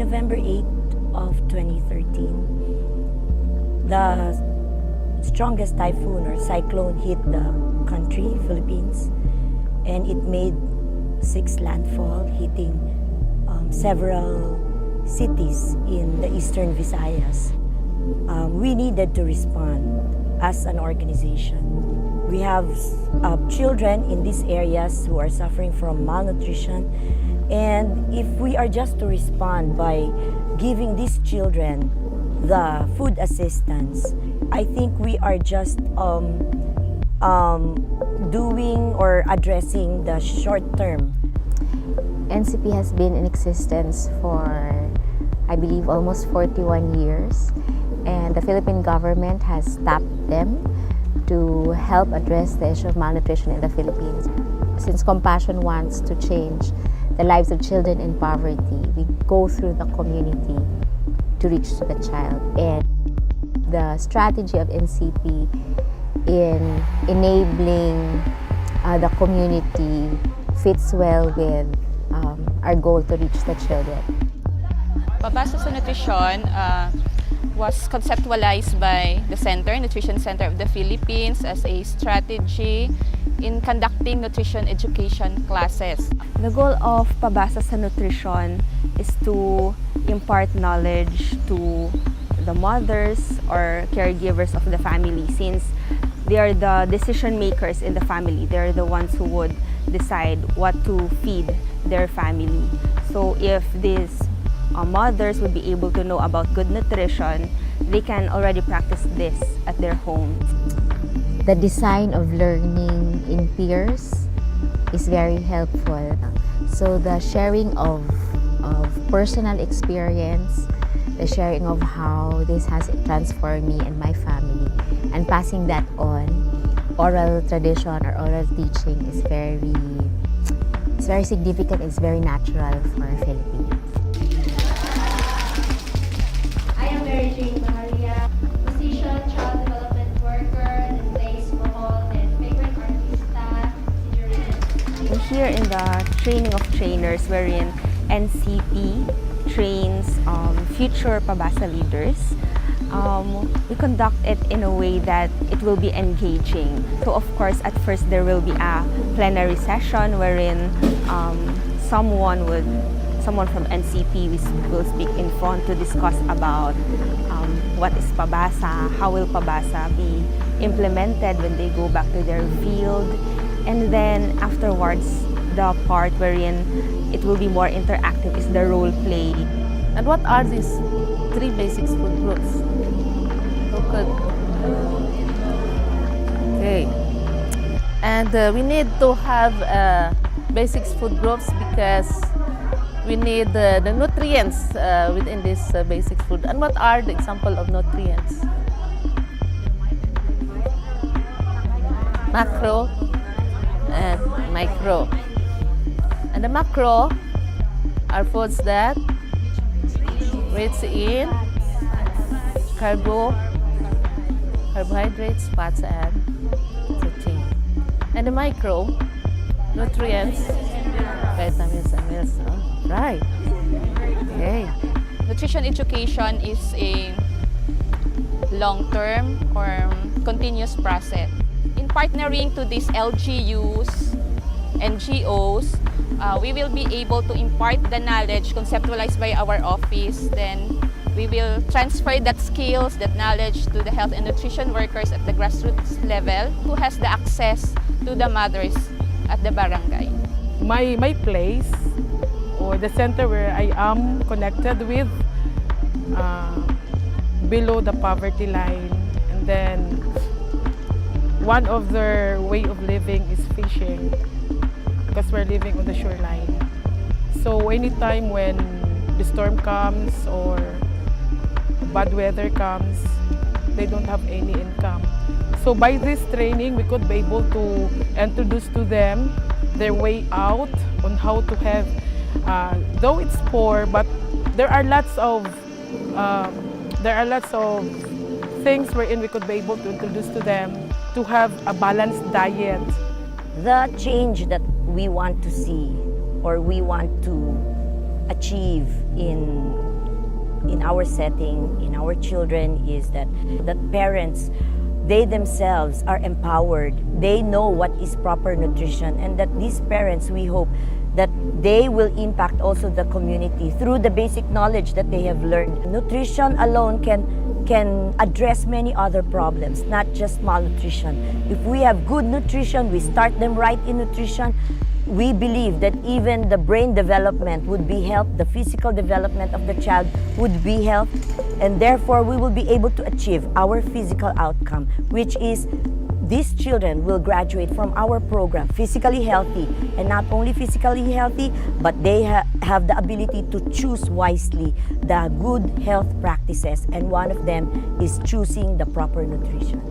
November 8th of 2013, the strongest typhoon or cyclone hit the country, Philippines, and it made 6 landfall, hitting several cities in the eastern Visayas. We needed to respond as an organization. We have children in these areas who are suffering from malnutrition, and if we are just to respond by giving these children the food assistance, I think we are just doing or addressing the short term. NCP has been in existence for, I believe, almost 41 years, and the Philippine government has tapped them to help address the issue of malnutrition in the Philippines. Since Compassion wants to change the lives of children in poverty, we go through the community to reach to the child. And the strategy of NCP in enabling the community fits well with our goal to reach the children. Pabasa sa Nutrisyon was conceptualized by the Nutrition Center of the Philippines as a strategy in conducting nutrition education classes. The goal of Pabasa sa Nutrisyon is to impart knowledge to the mothers or caregivers of the family, since they are the decision makers in the family. They're the ones who would decide what to feed their family. So if these mothers would be able to know about good nutrition, they can already practice this at their home. The design of learning in peers is very helpful. So the sharing of personal experience, the sharing of how this has transformed me and my family, and passing that on, oral tradition or oral teaching is very significant. It's very natural for Filipinos. I am Mary Jane Maria, position child development worker and plays Bohol and favorite artista. And here in the training of trainers, wherein NCP trains future Pabasa leaders, we conduct it in a way that it will be engaging. So of course, at first there will be a plenary session wherein someone from NCP will speak in front to discuss about what is Pabasa, how will Pabasa be implemented when they go back to their field, and then afterwards, the part wherein it will be more interactive is the role play. And what are these 3 basic food groups? Okay. And we need to have basic food groups because we need the nutrients within this basic food. And what are the example of nutrients? Macro and micro. And the macro are foods that rich in carbohydrates, fats, and protein. And the micro nutrients, vitamins and minerals. Right. Okay. Nutrition education is a long-term or continuous process. In partnering to these LGUs, NGOs, we will be able to impart the knowledge conceptualized by our office. Then we will transfer that skills, that knowledge to the health and nutrition workers at the grassroots level who has the access to the mothers at the barangay. My place or the center where I am connected with below the poverty line, and then one of their way of living is fishing because we're living on the shoreline. So anytime when the storm comes or bad weather comes, they don't have any income. So by this training, we could be able to introduce to them their way out on how to have, though it's poor, but there are lots of things wherein we could be able to introduce to them to have a balanced diet. The change that we want to see or we want to achieve in in our setting, in our children, is that parents, they themselves are empowered. They know what is proper nutrition, and that these parents, we hope that they will impact also the community through the basic knowledge that they have learned. Nutrition alone can address many other problems, not just malnutrition. If we have good nutrition, we start them right in nutrition, we believe that even the brain development would be helped, the physical development of the child would be helped, and therefore we will be able to achieve our physical outcome, which is these children will graduate from our program physically healthy, and not only physically healthy, but they have the ability to choose wisely the good health practices, and one of them is choosing the proper nutrition.